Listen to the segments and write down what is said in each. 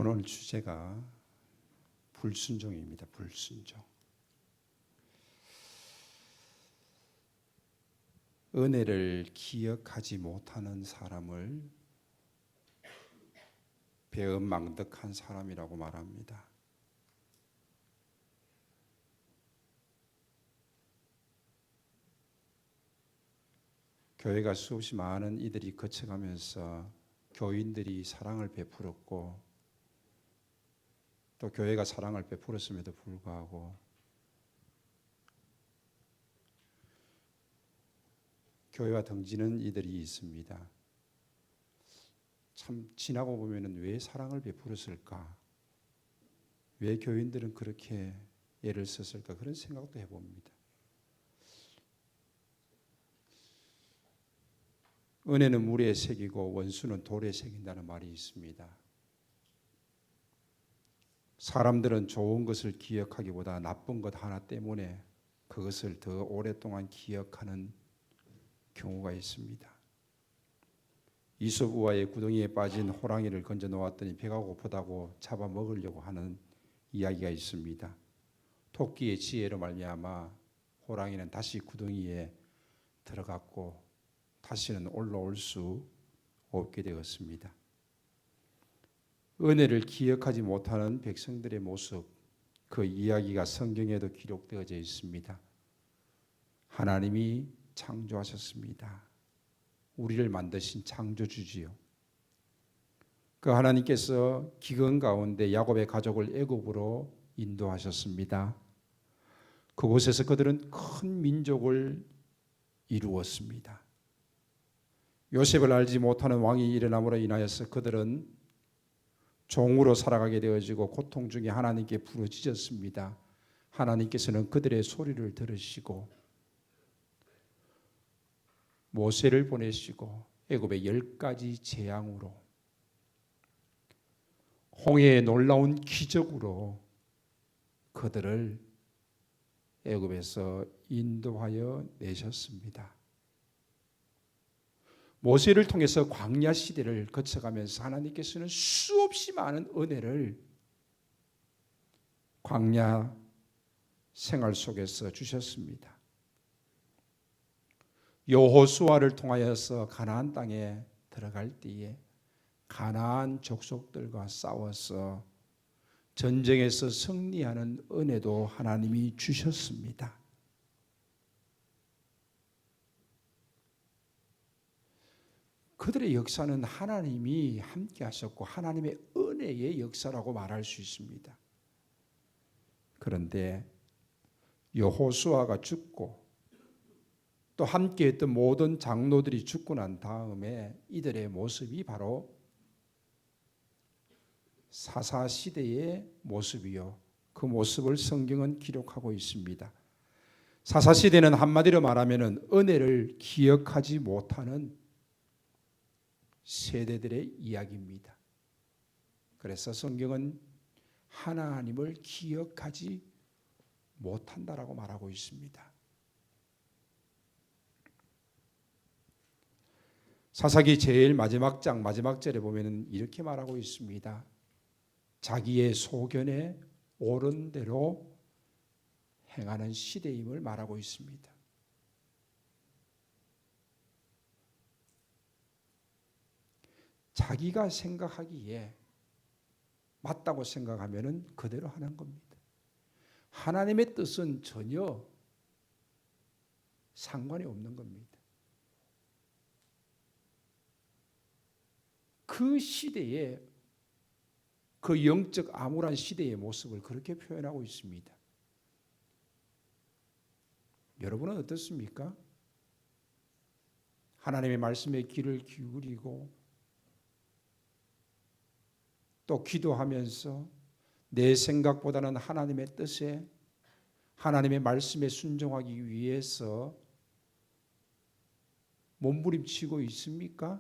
오늘 주제가 불순종입니다. 불순종. 은혜를 기억하지 못하는 사람을 배은망덕한 사람이라고 말합니다. 교회가 수없이 많은 이들이 거쳐가면서 교인들이 사랑을 베풀었고 또 교회가 사랑을 베풀었음에도 불구하고 교회와 등지는 이들이 있습니다. 참 지나고 보면은 왜 사랑을 베풀었을까? 왜 교인들은 그렇게 애를 썼을까? 그런 생각도 해봅니다. 은혜는 물에 새기고 원수는 돌에 새긴다는 말이 있습니다. 사람들은 좋은 것을 기억하기보다 나쁜 것 하나 때문에 그것을 더 오랫동안 기억하는 경우가 있습니다. 이솝 우화의 구덩이에 빠진 호랑이를 건져 놓았더니 배가 고프다고 잡아 먹으려고 하는 이야기가 있습니다. 토끼의 지혜로 말미암아 호랑이는 다시 구덩이에 들어갔고 다시는 올라올 수 없게 되었습니다. 은혜를 기억하지 못하는 백성들의 모습, 그 이야기가 성경에도 기록되어져 있습니다. 하나님이 창조하셨습니다. 우리를 만드신 창조주지요. 그 하나님께서 기근 가운데 야곱의 가족을 애굽으로 인도하셨습니다. 그곳에서 그들은 큰 민족을 이루었습니다. 요셉을 알지 못하는 왕이 일어남으로 인하여서 그들은 종으로 살아가게 되어지고 고통 중에 하나님께 부르짖었습니다. 하나님께서는 그들의 소리를 들으시고 모세를 보내시고 애굽의 10가지 재앙으로 홍해의 놀라운 기적으로 그들을 애굽에서 인도하여 내셨습니다. 모세를 통해서 광야 시대를 거쳐가면서 하나님께서는 수없이 많은 은혜를 광야 생활 속에서 주셨습니다. 여호수아를 통하여서 가나안 땅에 들어갈 때에 가나안 족속들과 싸워서 전쟁에서 승리하는 은혜도 하나님이 주셨습니다. 그들의 역사는 하나님이 함께 하셨고 하나님의 은혜의 역사라고 말할 수 있습니다. 그런데 여호수아가 죽고 또 함께했던 모든 장로들이 죽고 난 다음에 이들의 모습이 바로 사사시대의 모습이요. 그 모습을 성경은 기록하고 있습니다. 사사시대는 한마디로 말하면 은혜를 기억하지 못하는 세대들의 이야기입니다. 그래서 성경은 하나님을 기억하지 못한다라고 말하고 있습니다. 사사기 제일 마지막 장 마지막 절에 보면 이렇게 말하고 있습니다. 자기의 소견에 옳은 대로 행하는 시대임을 말하고 있습니다. 자기가 생각하기에 맞다고 생각하면 그대로 하는 겁니다. 하나님의 뜻은 전혀 상관이 없는 겁니다. 그 시대에 그 영적 암울한 시대의 모습을 그렇게 표현하고 있습니다. 여러분은 어떻습니까? 하나님의 말씀에 귀를 기울이고 또 기도하면서 내 생각보다는 하나님의 뜻에 하나님의 말씀에 순종하기 위해서 몸부림치고 있습니까?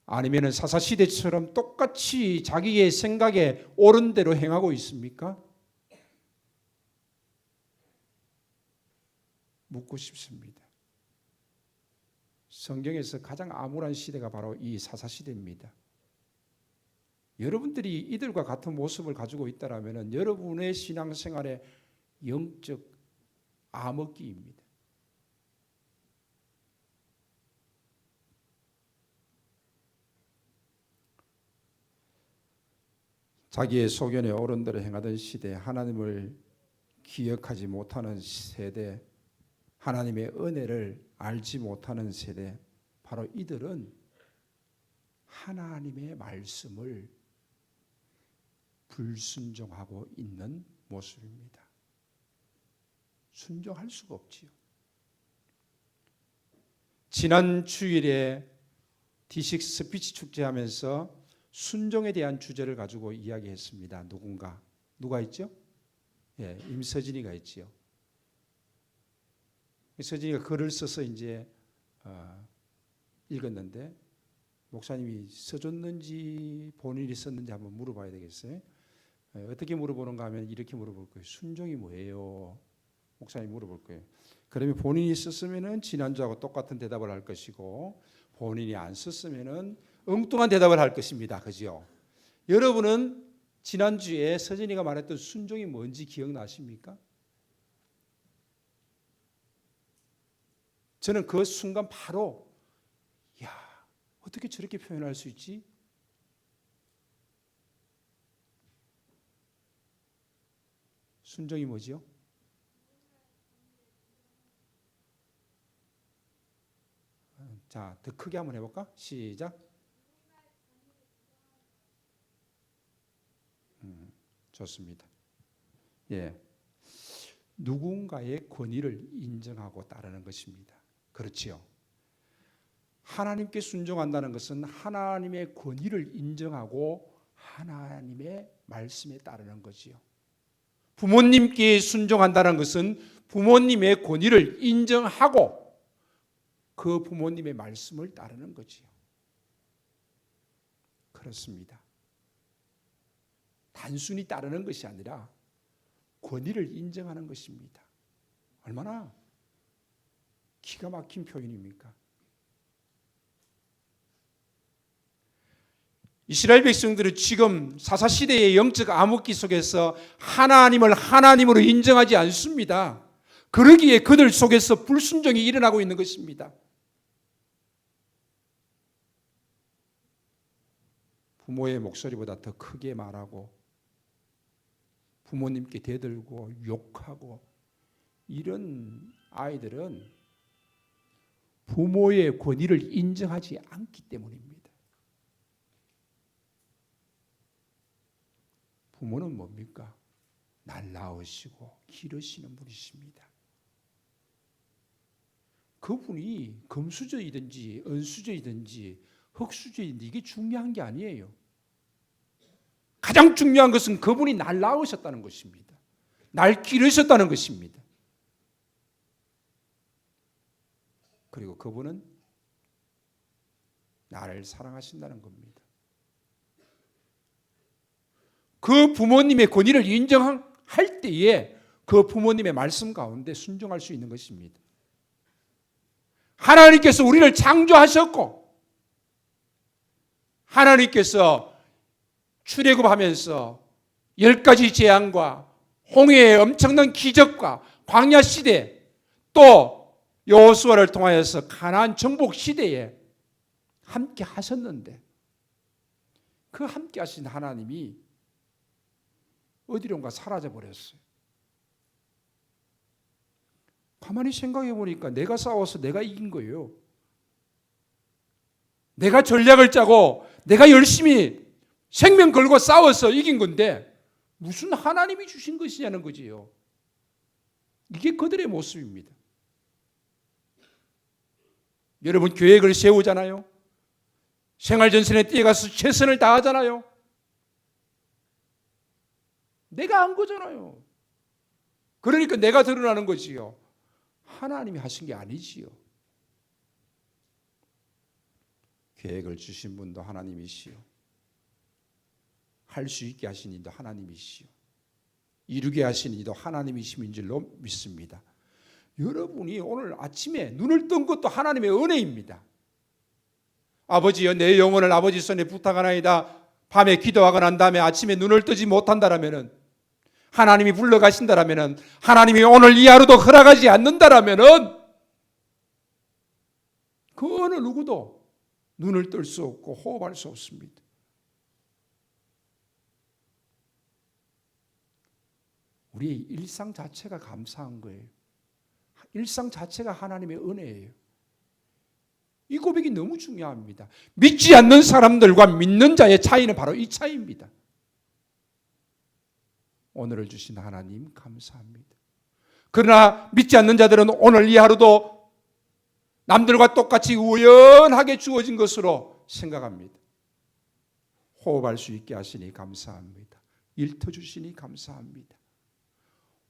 아니면 사사시대처럼 똑같이 자기의 생각에 옳은 대로 행하고 있습니까? 묻고 싶습니다. 성경에서 가장 암울한 시대가 바로 이 사사시대입니다. 여러분들이 이들과 같은 모습을 가지고 있다라면 여러분의 신앙생활의 영적 암흑기입니다. 자기의 소견에 옳은 대로 행하던 시대, 하나님을 기억하지 못하는 세대, 하나님의 은혜를 알지 못하는 세대, 바로 이들은 하나님의 말씀을 불순종하고 있는 모습입니다. 순종할 수가 없지요. 지난 주일에 D6 스피치 축제하면서 순종에 대한 주제를 가지고 이야기했습니다. 누가 있죠? 예, 임서진이가 있지요. 서진이가 글을 써서 이제 읽었는데 목사님이 써줬는지 본인이 썼는지 한번 물어봐야 되겠어요. 어떻게 물어보는가 하면 이렇게 물어볼 거예요. 순종이 뭐예요? 목사님이 물어볼 거예요. 그러면 본인이 썼으면은 지난주하고 똑같은 대답을 할 것이고 본인이 안 썼으면은 엉뚱한 대답을 할 것입니다. 그죠? 여러분은 지난주에 서진이가 말했던 순종이 뭔지 기억나십니까? 저는 그 순간 바로 야, 어떻게 저렇게 표현할 수 있지? 순종이 뭐지요? 자, 더 크게 한번 해볼까? 시작. 좋습니다. 예, 누군가의 권위를 인정하고 따르는 것입니다. 그렇지요. 하나님께 순종한다는 것은 하나님의 권위를 인정하고 하나님의 말씀에 따르는 거지요. 부모님께 순종한다는 것은 부모님의 권위를 인정하고 그 부모님의 말씀을 따르는 거지요. 그렇습니다. 단순히 따르는 것이 아니라 권위를 인정하는 것입니다. 얼마나 기가 막힌 표현입니까? 이스라엘 백성들은 지금 사사시대의 영적 암흑기 속에서 하나님을 하나님으로 인정하지 않습니다. 그러기에 그들 속에서 불순종이 일어나고 있는 것입니다. 부모의 목소리보다 더 크게 말하고 부모님께 대들고 욕하고 이런 아이들은 부모의 권위를 인정하지 않기 때문입니다. 부모는 뭡니까? 날 낳으시고 기르시는 분이십니다. 그분이 금수저이든지 은수저이든지 흙수저이든지 이게 중요한 게 아니에요. 가장 중요한 것은 그분이 날 낳으셨다는 것입니다. 날 기르셨다는 것입니다. 그리고 그분은 나를 사랑하신다는 겁니다. 그 부모님의 권위를 인정할 때에 그 부모님의 말씀 가운데 순종할 수 있는 것입니다. 하나님께서 우리를 창조하셨고 하나님께서 출애굽하면서 10가지 재앙과 홍해의 엄청난 기적과 광야 시대 또 여호수아를 통하여서 가나안 정복 시대에 함께 하셨는데 그 함께 하신 하나님이 어디론가 사라져 버렸어요. 가만히 생각해 보니까 내가 싸워서 내가 이긴 거예요. 내가 전략을 짜고 내가 열심히 생명 걸고 싸워서 이긴 건데 무슨 하나님이 주신 것이냐는 거지요. 이게 그들의 모습입니다. 여러분 계획을 세우잖아요. 생활전선에 뛰어가서 최선을 다하잖아요. 내가 한 거잖아요. 그러니까 내가 드러나는 거지요. 하나님이 하신 게 아니지요. 계획을 주신 분도 하나님이시요. 할 수 있게 하신 이도 하나님이시요. 이루게 하신 이도 하나님이심인 줄로 믿습니다. 여러분이 오늘 아침에 눈을 뜬 것도 하나님의 은혜입니다. 아버지여 내 영혼을 아버지 손에 부탁하나이다. 밤에 기도하고 난 다음에 아침에 눈을 뜨지 못한다라면은, 하나님이 불러가신다라면은, 하나님이 오늘 이 하루도 허락하지 않는다라면은, 그 어느 누구도 눈을 뜰 수 없고 호흡할 수 없습니다. 우리의 일상 자체가 감사한 거예요. 일상 자체가 하나님의 은혜예요. 이 고백이 너무 중요합니다. 믿지 않는 사람들과 믿는 자의 차이는 바로 이 차이입니다. 오늘을 주신 하나님 감사합니다. 그러나 믿지 않는 자들은 오늘 이 하루도 남들과 똑같이 우연하게 주어진 것으로 생각합니다. 호흡할 수 있게 하시니 감사합니다. 일터 주시니 감사합니다.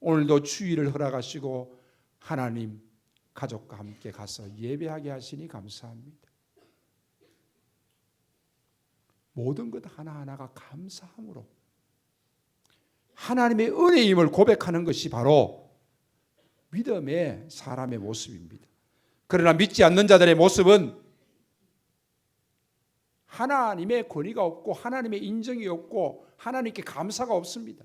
오늘도 주의를 허락하시고 하나님 가족과 함께 가서 예배하게 하시니 감사합니다. 모든 것 하나하나가 감사함으로 하나님의 은혜임을 고백하는 것이 바로 믿음의 사람의 모습입니다. 그러나 믿지 않는 자들의 모습은 하나님의 권위가 없고 하나님의 인정이 없고 하나님께 감사가 없습니다.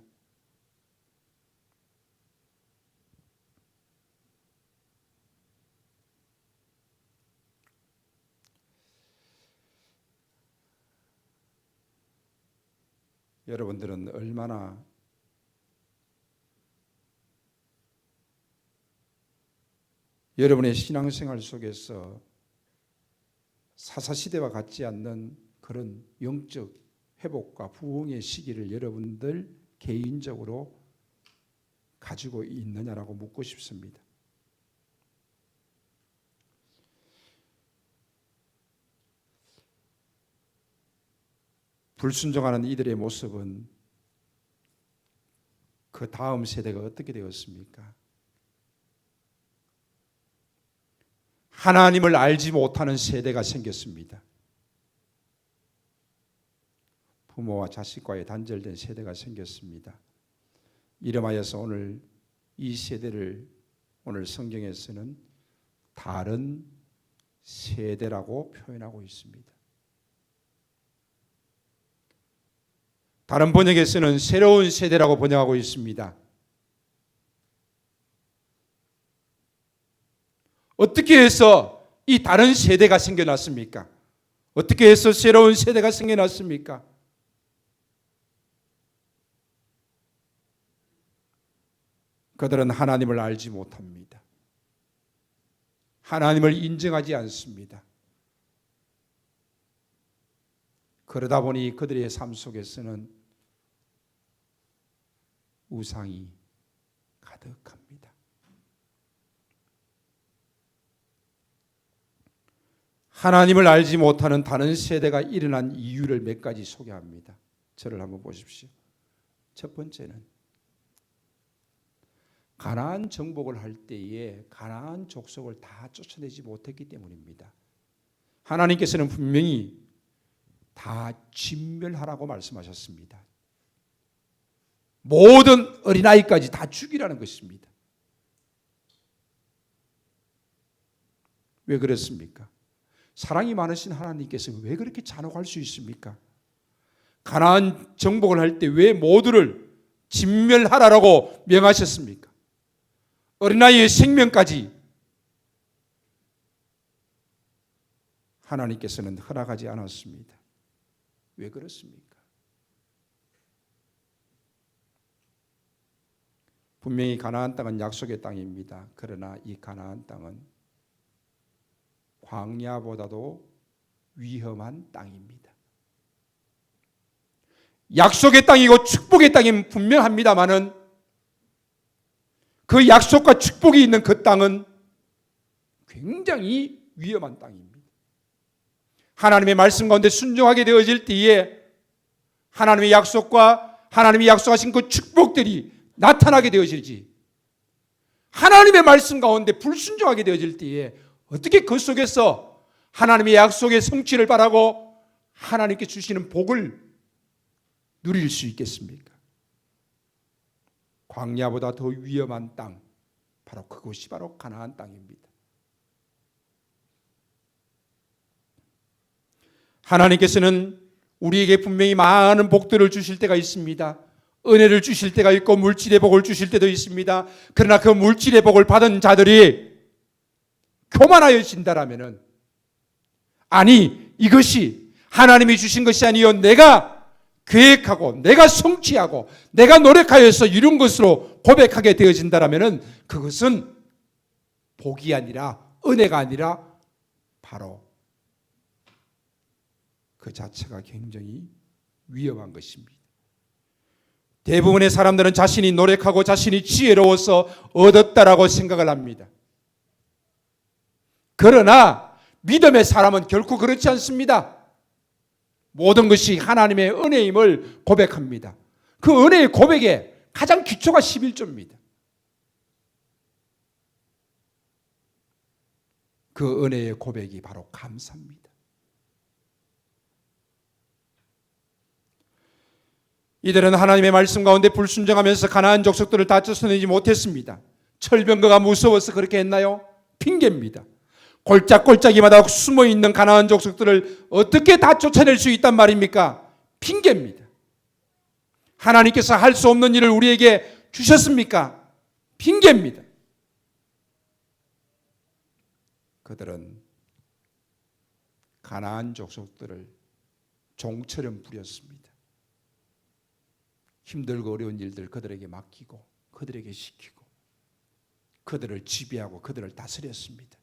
여러분들은 얼마나 여러분의 신앙생활 속에서 사사시대와 같지 않는 그런 영적 회복과 부흥의 시기를 여러분들 개인적으로 가지고 있느냐라고 묻고 싶습니다. 불순종하는 이들의 모습은 그 다음 세대가 어떻게 되었습니까? 하나님을 알지 못하는 세대가 생겼습니다. 부모와 자식과의 단절된 세대가 생겼습니다. 이름하여서 오늘 이 세대를 오늘 성경에서는 다른 세대라고 표현하고 있습니다. 다른 번역에서는 새로운 세대라고 번역하고 있습니다. 어떻게 해서 이 다른 세대가 생겨났습니까? 어떻게 해서 새로운 세대가 생겨났습니까? 그들은 하나님을 알지 못합니다. 하나님을 인정하지 않습니다. 그러다 보니 그들의 삶 속에서는 우상이 가득합니다. 하나님을 알지 못하는 다른 세대가 일어난 이유를 몇 가지 소개합니다. 저를 한번 보십시오. 첫 번째는 가나안 정복을 할 때에 가나안 족속을 다 쫓아내지 못했기 때문입니다. 하나님께서는 분명히 다 진멸하라고 말씀하셨습니다. 모든 어린아이까지 다 죽이라는 것입니다. 왜 그렇습니까? 사랑이 많으신 하나님께서 왜 그렇게 잔혹할 수 있습니까? 가나안 정복을 할 때 왜 모두를 진멸하라고 명하셨습니까? 어린아이의 생명까지 하나님께서는 허락하지 않았습니다. 왜 그렇습니까? 분명히 가나안 땅은 약속의 땅입니다. 그러나 이 가나안 땅은 광야보다도 위험한 땅입니다. 약속의 땅이고 축복의 땅은 분명합니다마는 그 약속과 축복이 있는 그 땅은 굉장히 위험한 땅입니다. 하나님의 말씀 가운데 순종하게 되어질 때에 하나님의 약속과 하나님이 약속하신 그 축복들이 나타나게 되어질지, 하나님의 말씀 가운데 불순종하게 되어질 때에 어떻게 그 속에서 하나님의 약속의 성취를 바라고 하나님께 주시는 복을 누릴 수 있겠습니까? 광야보다 더 위험한 땅, 바로 그곳이 바로 가나안 땅입니다. 하나님께서는 우리에게 분명히 많은 복들을 주실 때가 있습니다. 은혜를 주실 때가 있고 물질의 복을 주실 때도 있습니다. 그러나 그 물질의 복을 받은 자들이 교만하여진다라면은, 아니 이것이 하나님이 주신 것이 아니요 내가 계획하고 내가 성취하고 내가 노력하여서 이룬 것으로 고백하게 되어진다라면은 그것은 복이 아니라 은혜가 아니라 바로 그 자체가 굉장히 위험한 것입니다. 대부분의 사람들은 자신이 노력하고 자신이 지혜로워서 얻었다라고 생각을 합니다. 그러나 믿음의 사람은 결코 그렇지 않습니다. 모든 것이 하나님의 은혜임을 고백합니다. 그 은혜의 고백의 가장 기초가 11조입니다. 그 은혜의 고백이 바로 감사입니다. 이들은 하나님의 말씀 가운데 불순종하면서 가나안 족속들을 다 쫓아내지 못했습니다. 철병거가 무서워서 그렇게 했나요? 핑계입니다. 골짜기마다 숨어있는 가나안 족속들을 어떻게 다 쫓아낼 수 있단 말입니까? 핑계입니다. 하나님께서 할 수 없는 일을 우리에게 주셨습니까? 핑계입니다. 그들은 가나안 족속들을 종처럼 부렸습니다. 힘들고 어려운 일들 그들에게 맡기고 그들에게 시키고 그들을 지배하고 그들을 다스렸습니다.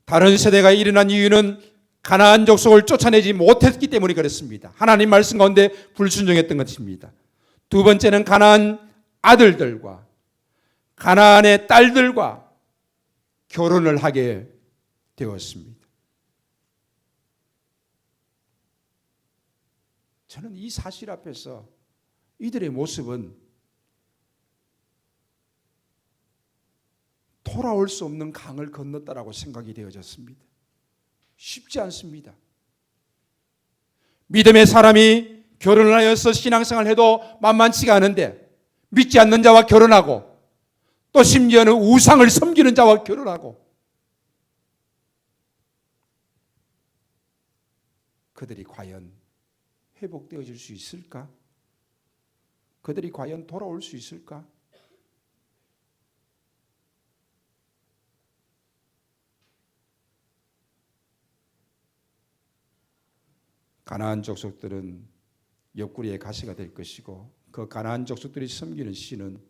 다른 세대가 일어난 이유는 가나안 족속을 쫓아내지 못했기 때문에 그렇습니다. 하나님 말씀 가운데 불순종했던 것입니다. 두 번째는 가나안 아들들과 가나안의 딸들과 결혼을 하게 되었습니다. 저는 이 사실 앞에서 이들의 모습은 돌아올 수 없는 강을 건넜다라고 생각이 되어졌습니다. 쉽지 않습니다. 믿음의 사람이 결혼을 하여서 신앙생활을 해도 만만치가 않은데 믿지 않는 자와 결혼하고 또 심지어는 우상을 섬기는 자와 결혼하고 그들이 과연 회복되어질 수 있을까? 그들이 과연 돌아올 수 있을까? 가나안 족속들은 옆구리의 가시가 될 것이고 그 가나안 족속들이 섬기는 신은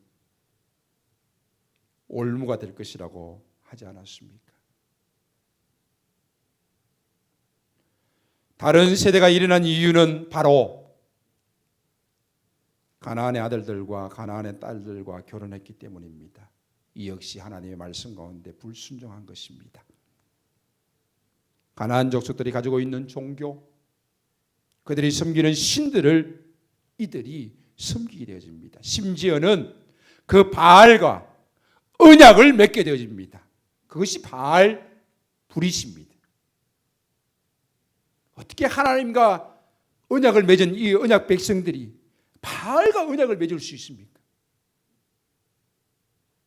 올무가 될 것이라고 하지 않았습니까? 다른 세대가 일어난 이유는 바로 가나안의 아들들과 가나안의 딸들과 결혼했기 때문입니다. 이 역시 하나님의 말씀 가운데 불순종한 것입니다. 가나안 족속들이 가지고 있는 종교, 그들이 섬기는 신들을 이들이 섬기게 되어집니다. 심지어는 그 바알과 언약을 맺게 되어집니다. 그것이 바알 불이십니다. 어떻게 하나님과 언약을 맺은 이 언약 백성들이 바알과 언약을 맺을 수 있습니까?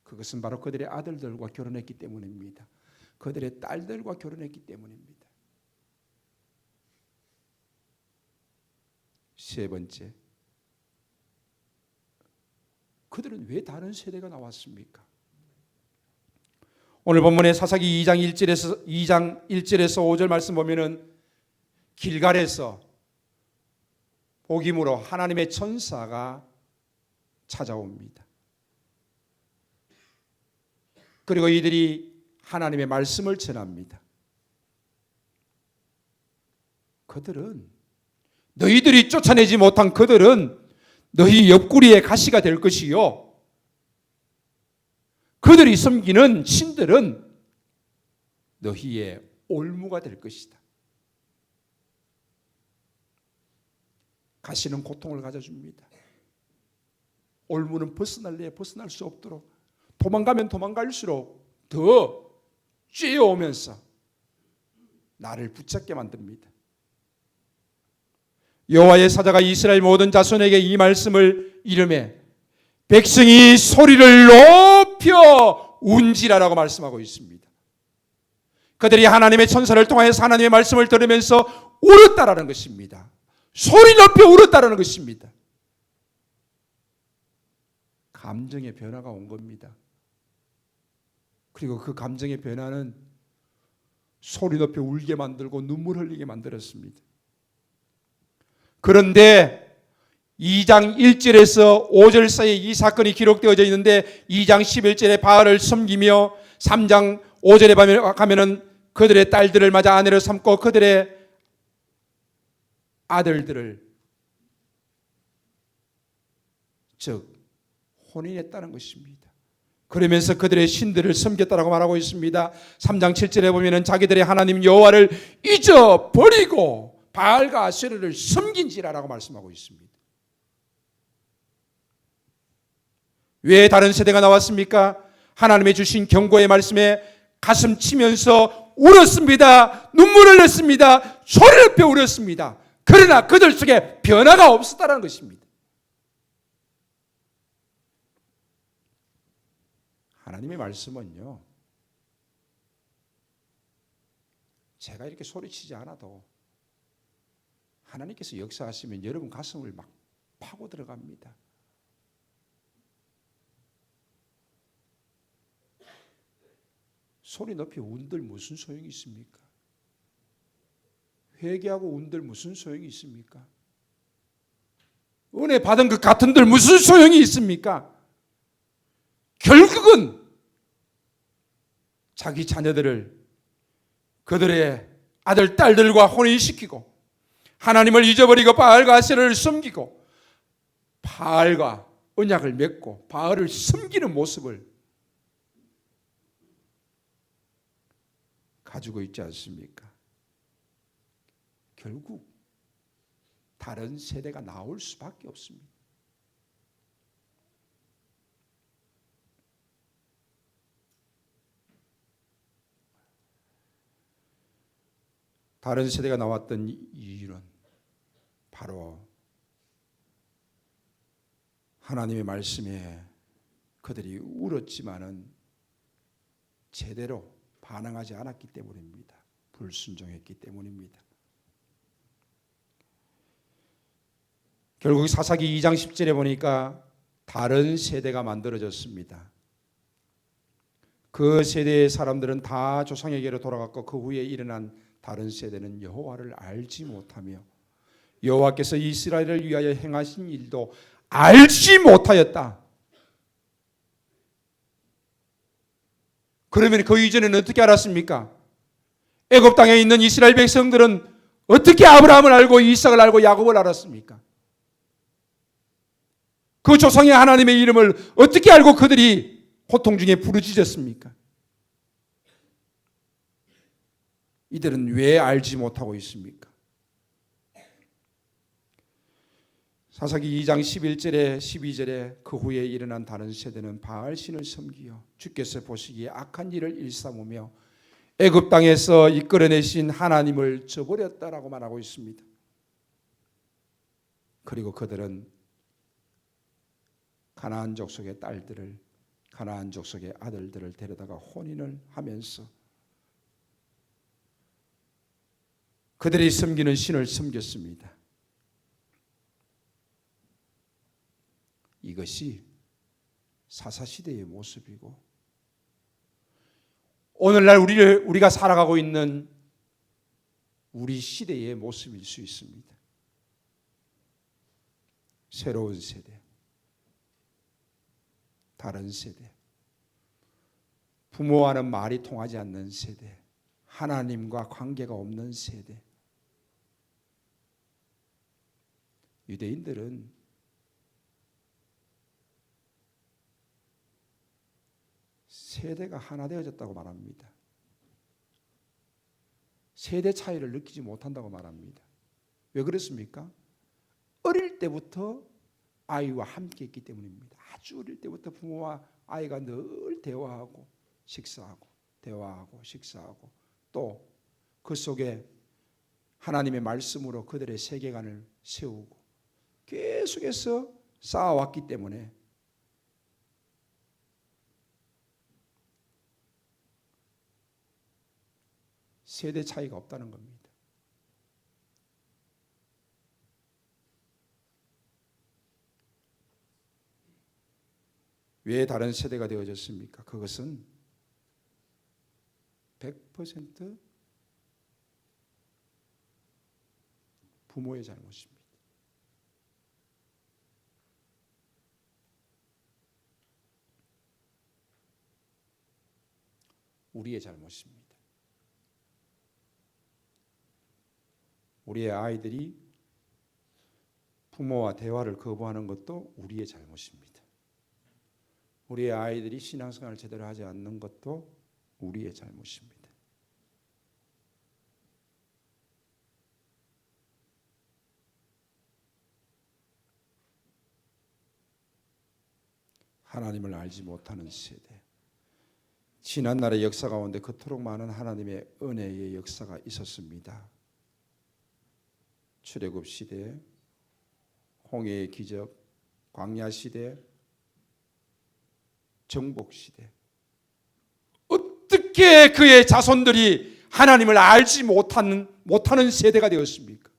그것은 바로 그들의 아들들과 결혼했기 때문입니다. 그들의 딸들과 결혼했기 때문입니다. 세 번째, 그들은 왜 다른 세대가 나왔습니까? 오늘 본문의 사사기 2장 1절에서 5절 말씀 보면은 길갈에서 복임으로 하나님의 천사가 찾아옵니다. 그리고 이들이 하나님의 말씀을 전합니다. 그들은 너희들이 쫓아내지 못한 그들은 너희 옆구리의 가시가 될 것이요 그들이 섬기는 신들은 너희의 올무가 될 것이다. 가시는 고통을 가져줍니다. 올무는 벗어날래야 벗어날 수 없도록 도망가면 도망갈수록 더 쬐어오면서 나를 붙잡게 만듭니다. 여호와의 사자가 이스라엘 모든 자손에게 이 말씀을 이르매 백성이 소리를 높여 운지라라고 말씀하고 있습니다. 그들이 하나님의 천사를 통하여서 하나님의 말씀을 들으면서 울었다라는 것입니다. 소리 높여 울었다라는 것입니다. 감정의 변화가 온 겁니다. 그리고 그 감정의 변화는 소리 높여 울게 만들고 눈물 흘리게 만들었습니다. 그런데 2장 1절에서 5절 사이에 이 사건이 기록되어져 있는데 2장 11절에 바알을 섬기며 3장 5절에 가면은 그들의 딸들을 맞아 아내로 삼고 그들의 아들들을 즉 혼인했다는 것입니다. 그러면서 그들의 신들을 섬겼다라고 말하고 있습니다. 3장 7절에 보면은 자기들의 하나님 여호와를 잊어버리고 바알과 아세라를 섬긴지라라고 말씀하고 있습니다. 왜 다른 세대가 나왔습니까? 하나님의 주신 경고의 말씀에 가슴 치면서 울었습니다. 눈물을 흘렸습니다. 소리를 빼 울었습니다. 그러나 그들 속에 변화가 없었다는 것입니다. 하나님의 말씀은요, 제가 이렇게 소리치지 않아도 하나님께서 역사하시면 여러분 가슴을 막 파고 들어갑니다. 소리 높이 운들 무슨 소용이 있습니까? 회개하고 운들 무슨 소용이 있습니까? 은혜 받은 것 같은들 무슨 소용이 있습니까? 결국은 자기 자녀들을 그들의 아들, 딸들과 혼인시키고 하나님을 잊어버리고 바알과 아세라를 섬기고 바알과 언약을 맺고 바알을 섬기는 모습을 가지고 있지 않습니까? 결국 다른 세대가 나올 수밖에 없습니다. 다른 세대가 나왔던 이유는 바로 하나님의 말씀에 그들이 울었지만은 제대로 반응하지 않았기 때문입니다. 불순종했기 때문입니다. 결국 사사기 2장 10절에 보니까 다른 세대가 만들어졌습니다. 그 세대의 사람들은 다 조상에게로 돌아갔고 그 후에 일어난 다른 세대는 여호와를 알지 못하며 여호와께서 이스라엘을 위하여 행하신 일도 알지 못하였다. 그러면 그 이전에는 어떻게 알았습니까? 애굽 땅에 있는 이스라엘 백성들은 어떻게 아브라함을 알고 이삭을 알고 야곱을 알았습니까? 그 조상의 하나님의 이름을 어떻게 알고 그들이 고통 중에 부르짖었습니까? 이들은 왜 알지 못하고 있습니까? 사사기 2장 11절에 12절에 그 후에 일어난 다른 세대는 바알신을 섬기어 주께서 보시기에 악한 일을 일삼으며 애굽 땅에서 이끌어내신 하나님을 저버렸다라고 말하고 있습니다. 그리고 그들은 가나안 족속의 딸들을 가나안 족속의 아들들을 데려다가 혼인을 하면서 그들이 섬기는 신을 섬겼습니다. 이것이 사사시대의 모습이고 오늘날 우리가 살아가고 있는 우리 시대의 모습일 수 있습니다. 새로운 세대, 다른 세대, 부모와는 말이 통하지 않는 세대, 하나님과 관계가 없는 세대. 유대인들은 세대가 하나 되어졌다고 말합니다. 세대 차이를 느끼지 못한다고 말합니다. 왜 그렇습니까? 어릴 때부터 아이와 함께 있기 때문입니다. 아주 어릴 때부터 부모와 아이가 늘 대화하고 식사하고 대화하고 식사하고 또 그 속에 하나님의 말씀으로 그들의 세계관을 세우고 계속해서 쌓아왔기 때문에 세대 차이가 없다는 겁니다. 왜 다른 세대가 되어졌습니까? 그것은 100% 부모의 잘못입니다. 우리의 잘못입니다. 우리의 아이들이 부모와 대화를 거부하는 것도 우리의 잘못입니다. 우리의 아이들이 신앙생활을 제대로 하지 않는 것도 우리의 잘못입니다. 하나님을 알지 못하는 세대. 지난날의 역사 가운데 그토록 많은 하나님의 은혜의 역사가 있었습니다. 출애굽 시대, 홍해의 기적, 광야 시대, 정복 시대. 어떻게 그의 자손들이 하나님을 알지 못하는 세대가 되었습니까?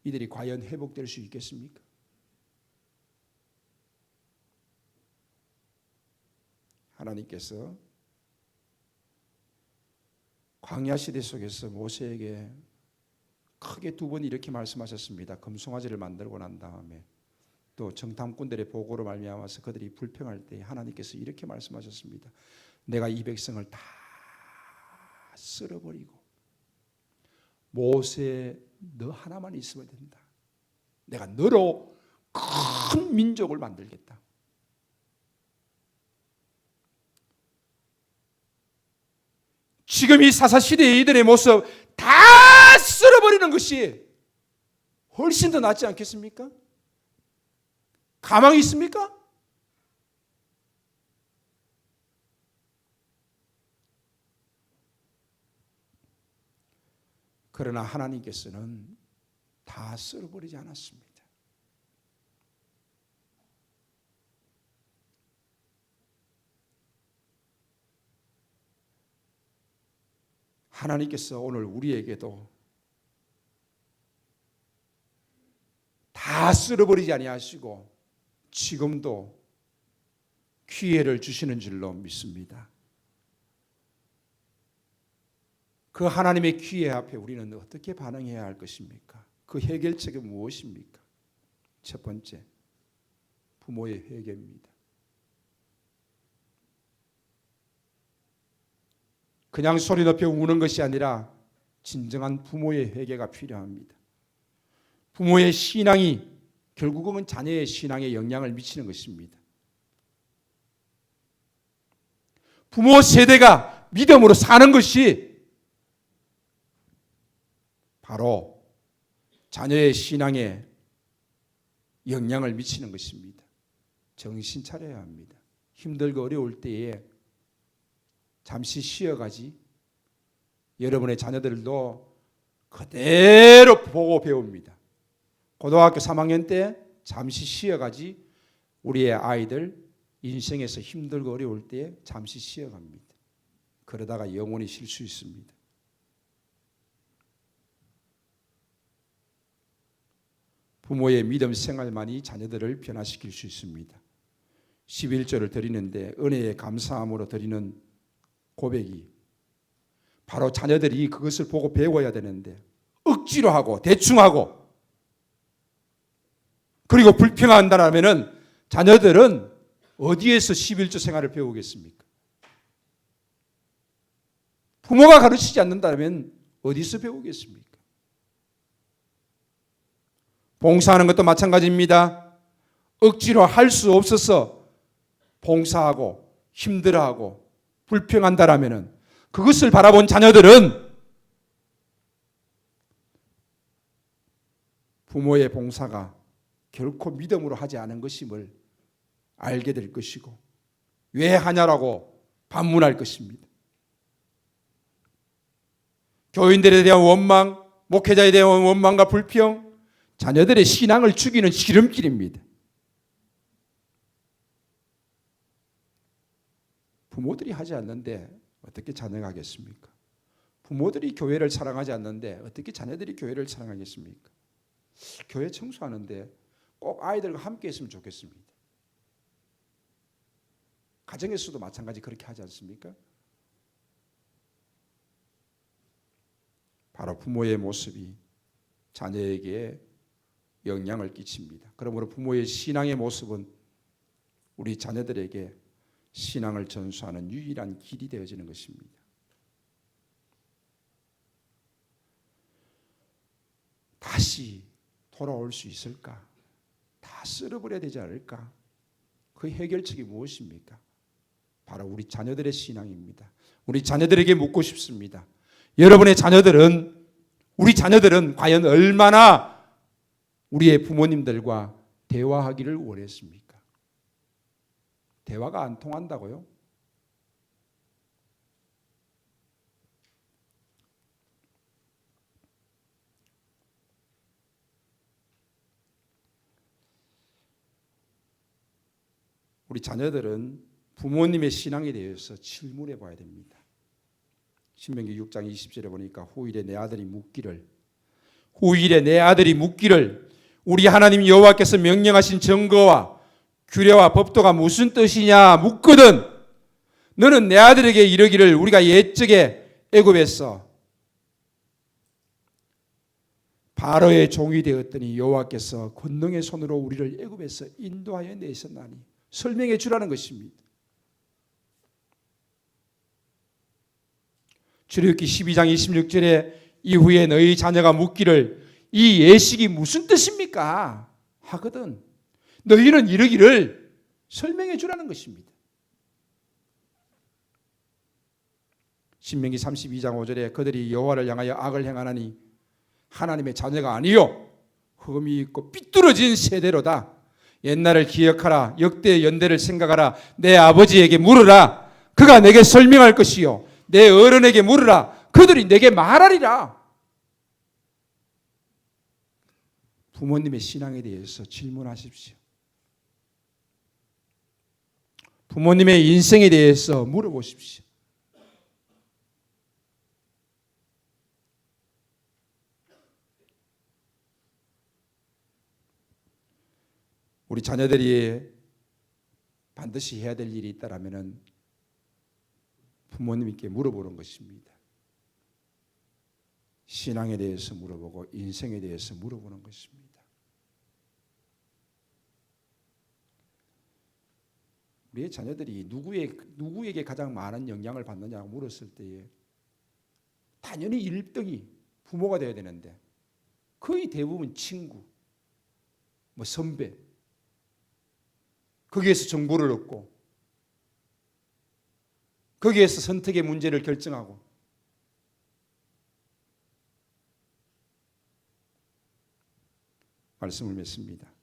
이들이 과연 회복될 수 있겠습니까? 하나님께서 광야 시대 속에서 모세에게 크게 두 번 이렇게 말씀하셨습니다. 금송아지를 만들고 난 다음에 또 정탐꾼들의 보고로 말미암아서 그들이 불평할 때 하나님께서 이렇게 말씀하셨습니다. 내가 이 백성을 다 쓸어버리고 모세 너 하나만 있으면 된다. 내가 너로 큰 민족을 만들겠다. 지금 이 사사시대의 이들의 모습 다 쓸어버리는 것이 훨씬 더 낫지 않겠습니까? 가망이 있습니까? 그러나 하나님께서는 다 쓸어버리지 않았습니다. 하나님께서 오늘 우리에게도 다 쓸어버리지 아니하시고 지금도 기회를 주시는 줄로 믿습니다. 그 하나님의 기회 앞에 우리는 어떻게 반응해야 할 것입니까? 그 해결책이 무엇입니까? 첫 번째, 부모의 회개입니다. 그냥 소리 높여 우는 것이 아니라 진정한 부모의 회개가 필요합니다. 부모의 신앙이 결국은 자녀의 신앙에 영향을 미치는 것입니다. 부모 세대가 믿음으로 사는 것이 바로 자녀의 신앙에 영향을 미치는 것입니다. 정신 차려야 합니다. 힘들고 어려울 때에 잠시 쉬어가지 여러분의 자녀들도 그대로 보고 배웁니다. 고등학교 3학년 때 잠시 쉬어가지 우리의 아이들 인생에서 힘들고 어려울 때 잠시 쉬어갑니다. 그러다가 영원히 쉴 수 있습니다. 부모의 믿음 생활만이 자녀들을 변화시킬 수 있습니다. 11조를 드리는데 은혜에 감사함으로 드리는 고백이 바로 자녀들이 그것을 보고 배워야 되는데 억지로 하고 대충 하고 그리고 불평한다면 자녀들은 어디에서 11조 생활을 배우겠습니까? 부모가 가르치지 않는다면 어디서 배우겠습니까? 봉사하는 것도 마찬가지입니다. 억지로 할 수 없어서 봉사하고 힘들어하고 불평한다라면 그것을 바라본 자녀들은 부모의 봉사가 결코 믿음으로 하지 않은 것임을 알게 될 것이고 왜 하냐라고 반문할 것입니다. 교인들에 대한 원망, 목회자에 대한 원망과 불평, 자녀들의 신앙을 죽이는 지름길입니다. 부모들이 하지 않는데 어떻게 자녀가 하겠습니까? 부모들이 교회를 사랑하지 않는데 어떻게 자녀들이 교회를 사랑하겠습니까? 교회 청소하는데 꼭 아이들과 함께 했으면 좋겠습니다. 가정에서도 마찬가지 그렇게 하지 않습니까? 바로 부모의 모습이 자녀에게 영향을 끼칩니다. 그러므로 부모의 신앙의 모습은 우리 자녀들에게 신앙을 전수하는 유일한 길이 되어지는 것입니다. 다시 돌아올 수 있을까? 다 쓸어버려야 되지 않을까? 그 해결책이 무엇입니까? 바로 우리 자녀들의 신앙입니다. 우리 자녀들에게 묻고 싶습니다. 여러분의 자녀들은, 우리 자녀들은 과연 얼마나 우리의 부모님들과 대화하기를 원했습니까? 대화가 안 통한다고요? 우리 자녀들은 부모님의 신앙에 대해서 질문해 봐야 됩니다. 신명기 6장 20절에 보니까 후일에 내 아들이 묻기를 우리 하나님 여호와께서 명령하신 증거와 규례와 법도가 무슨 뜻이냐 묻거든 너는 내 아들에게 이르기를 우리가 옛적에 애굽에서 바로의 종이 되었더니 여호와께서 권능의 손으로 우리를 애굽에서 인도하여 내셨나니 설명해 주라는 것입니다. 출애굽기 12장 26절에 이후에 너희 자녀가 묻기를 이 예식이 무슨 뜻입니까? 하거든 너희는 이르기를 설명해 주라는 것입니다. 신명기 32장 5절에 그들이 여호와를 향하여 악을 행하나니 하나님의 자녀가 아니요 흠이 있고 삐뚤어진 세대로다. 옛날을 기억하라. 역대의 연대를 생각하라. 내 아버지에게 물으라. 그가 내게 설명할 것이요 내 어른에게 물으라. 그들이 내게 말하리라. 부모님의 신앙에 대해서 질문하십시오. 부모님의 인생에 대해서 물어보십시오. 우리 자녀들이 반드시 해야 될 일이 있다면 부모님께 물어보는 것입니다. 신앙에 대해서 물어보고 인생에 대해서 물어보는 것입니다. 우리의 자녀들이 누구에게 가장 많은 영향을 받느냐고 물었을 때에 당연히 1등이 부모가 되어야 되는데 거의 대부분 친구, 선배, 거기에서 정보를 얻고 거기에서 선택의 문제를 결정하고 말씀을 맺습니다.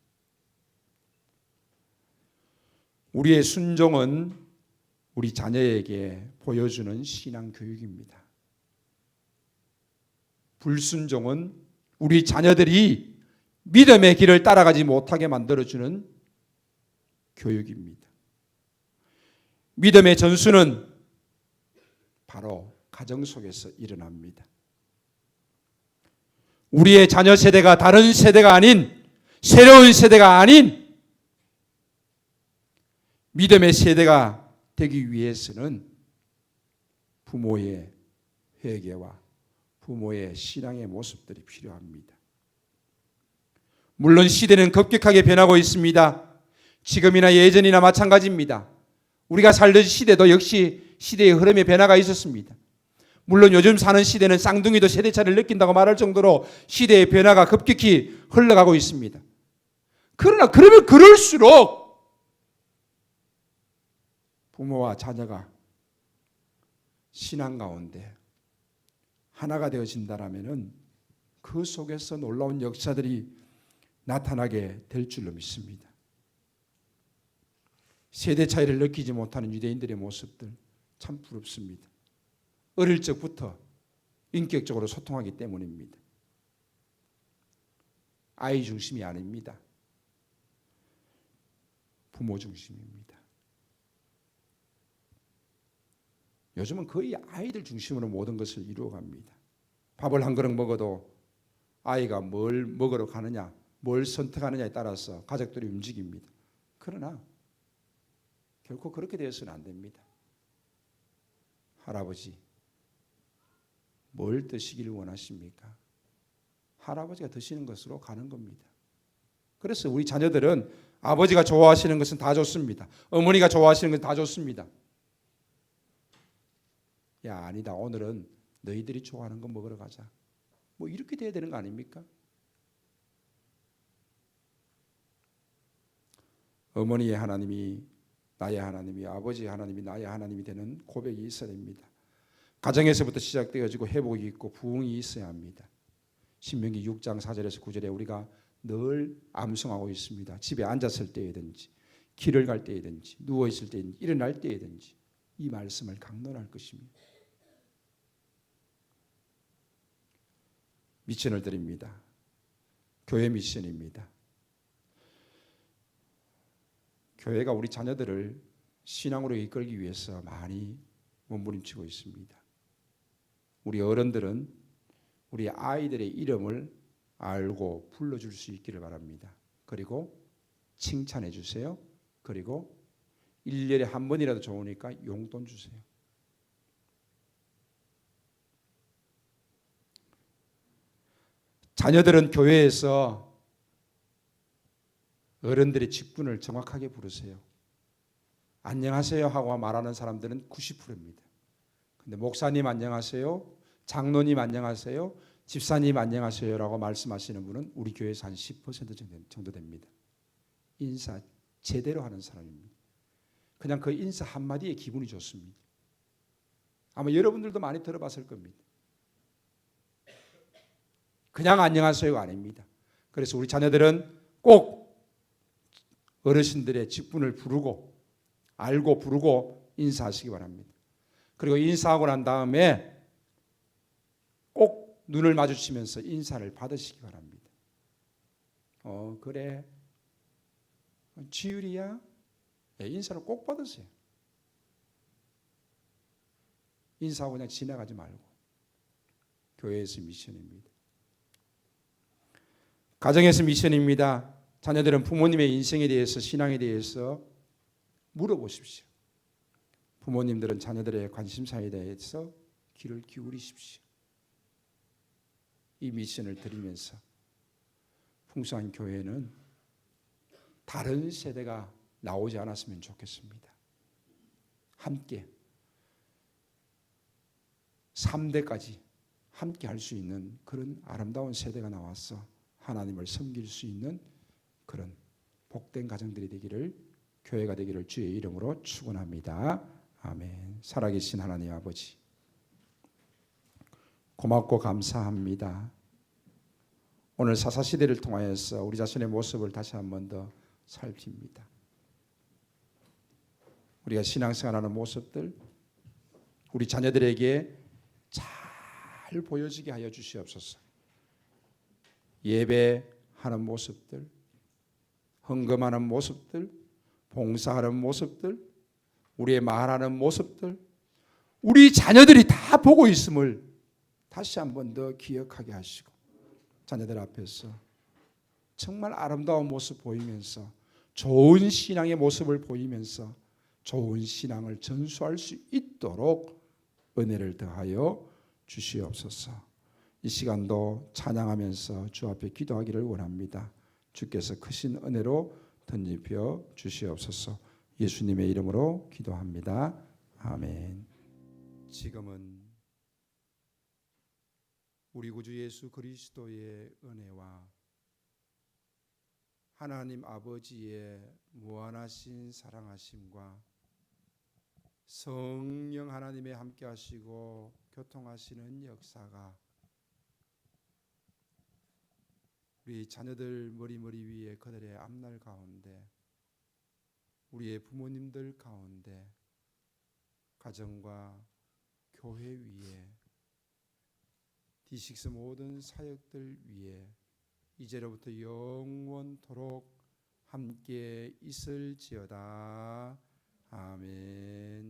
우리의 순종은 우리 자녀에게 보여주는 신앙 교육입니다. 불순종은 우리 자녀들이 믿음의 길을 따라가지 못하게 만들어주는 교육입니다. 믿음의 전수는 바로 가정 속에서 일어납니다. 우리의 자녀 세대가 다른 세대가 아닌 새로운 세대가 아닌 믿음의 세대가 되기 위해서는 부모의 회개와 부모의 신앙의 모습들이 필요합니다. 물론 시대는 급격하게 변하고 있습니다. 지금이나 예전이나 마찬가지입니다. 우리가 살던 시대도 역시 시대의 흐름에 변화가 있었습니다. 물론 요즘 사는 시대는 쌍둥이도 세대차를 느낀다고 말할 정도로 시대의 변화가 급격히 흘러가고 있습니다. 그러나 그러면 그럴수록 부모와 자녀가 신앙 가운데 하나가 되어진다면 그 속에서 놀라운 역사들이 나타나게 될 줄로 믿습니다. 세대 차이를 느끼지 못하는 유대인들의 모습들 참 부럽습니다. 어릴 적부터 인격적으로 소통하기 때문입니다. 아이 중심이 아닙니다. 부모 중심입니다. 요즘은 거의 아이들 중심으로 모든 것을 이루어갑니다. 밥을 한 그릇 먹어도 아이가 뭘 먹으러 가느냐, 뭘 선택하느냐에 따라서 가족들이 움직입니다. 그러나 결코 그렇게 되어서는 안 됩니다. 할아버지, 뭘 드시기를 원하십니까? 할아버지가 드시는 것으로 가는 겁니다. 그래서 우리 자녀들은 아버지가 좋아하시는 것은 다 좋습니다. 어머니가 좋아하시는 것은 다 좋습니다. 야, 아니다. 오늘은 너희들이 좋아하는 거 먹으러 가자. 뭐 이렇게 돼야 되는 거 아닙니까? 어머니의 하나님이 나의 하나님이, 아버지의 하나님이 나의 하나님이 되는 고백이 있어야 됩니다. 가정에서부터 시작되어지고 회복이 있고 부흥이 있어야 합니다. 신명기 6장 4절에서 9절에 우리가 늘 암송하고 있습니다. 집에 앉았을 때이든지 길을 갈 때이든지 누워있을 때이든지 일어날 때이든지 이 말씀을 강론할 것입니다. 미션을 드립니다. 교회 미션입니다. 교회가 우리 자녀들을 신앙으로 이끌기 위해서 많이 몸부림치고 있습니다. 우리 어른들은 우리 아이들의 이름을 알고 불러줄 수 있기를 바랍니다. 그리고 칭찬해 주세요. 그리고 1년에 한 번이라도 좋으니까 용돈 주세요. 자녀들은 교회에서 어른들의 직분을 정확하게 부르세요. 안녕하세요 하고 말하는 사람들은 90%입니다. 근데 목사님 안녕하세요, 장로님 안녕하세요, 집사님 안녕하세요라고 말씀하시는 분은 우리 교회에서 한 10% 정도 됩니다. 인사 제대로 하는 사람입니다. 그냥 그 인사 한마디에 기분이 좋습니다. 아마 여러분들도 많이 들어봤을 겁니다. 그냥 안녕하세요가 아닙니다. 그래서 우리 자녀들은 꼭 어르신들의 직분을 부르고 알고 부르고 인사하시기 바랍니다. 그리고 인사하고 난 다음에 꼭 눈을 마주치면서 인사를 받으시기 바랍니다. 그래 지율이야? 네, 인사를 꼭 받으세요. 인사하고 그냥 지나가지 말고. 교회에서 미션입니다. 가정에서 미션입니다. 자녀들은 부모님의 인생에 대해서 신앙에 대해서 물어보십시오. 부모님들은 자녀들의 관심사에 대해서 귀를 기울이십시오. 이 미션을 드리면서 풍성한 교회는 다른 세대가 나오지 않았으면 좋겠습니다. 함께 3대까지 함께 할 수 있는 그런 아름다운 세대가 나와서 하나님을 섬길 수 있는 그런 복된 가정들이 되기를, 교회가 되기를 주의 이름으로 축원합니다. 아멘. 살아계신 하나님 아버지, 고맙고 감사합니다. 오늘 사사시대를 통하여서 우리 자신의 모습을 다시 한 번 더 살핍니다. 우리가 신앙생활하는 모습들 우리 자녀들에게 잘 보여지게 하여 주시옵소서. 예배하는 모습들, 헌금하는 모습들, 봉사하는 모습들, 우리의 말하는 모습들, 우리 자녀들이 다 보고 있음을 다시 한 번 더 기억하게 하시고 자녀들 앞에서 정말 아름다운 모습 보이면서 좋은 신앙의 모습을 보이면서 좋은 신앙을 전수할 수 있도록 은혜를 더하여 주시옵소서. 이 시간도 찬양하면서 주 앞에 기도하기를 원합니다. 주께서 크신 은혜로 덧입혀 주시옵소서. 예수님의 이름으로 기도합니다. 아멘. 지금은 우리 구주 예수 그리스도의 은혜와 하나님 아버지의 무한하신 사랑하심과 성령 하나님의 함께 하시고 교통하시는 역사가 우리 자녀들 머리 위에 그들의 앞날 가운데, 우리의 부모님들 가운데, 가정과 교회 위에, D6 모든 사역들 위에 이제로부터 영원토록 함께 있을지어다. 아멘.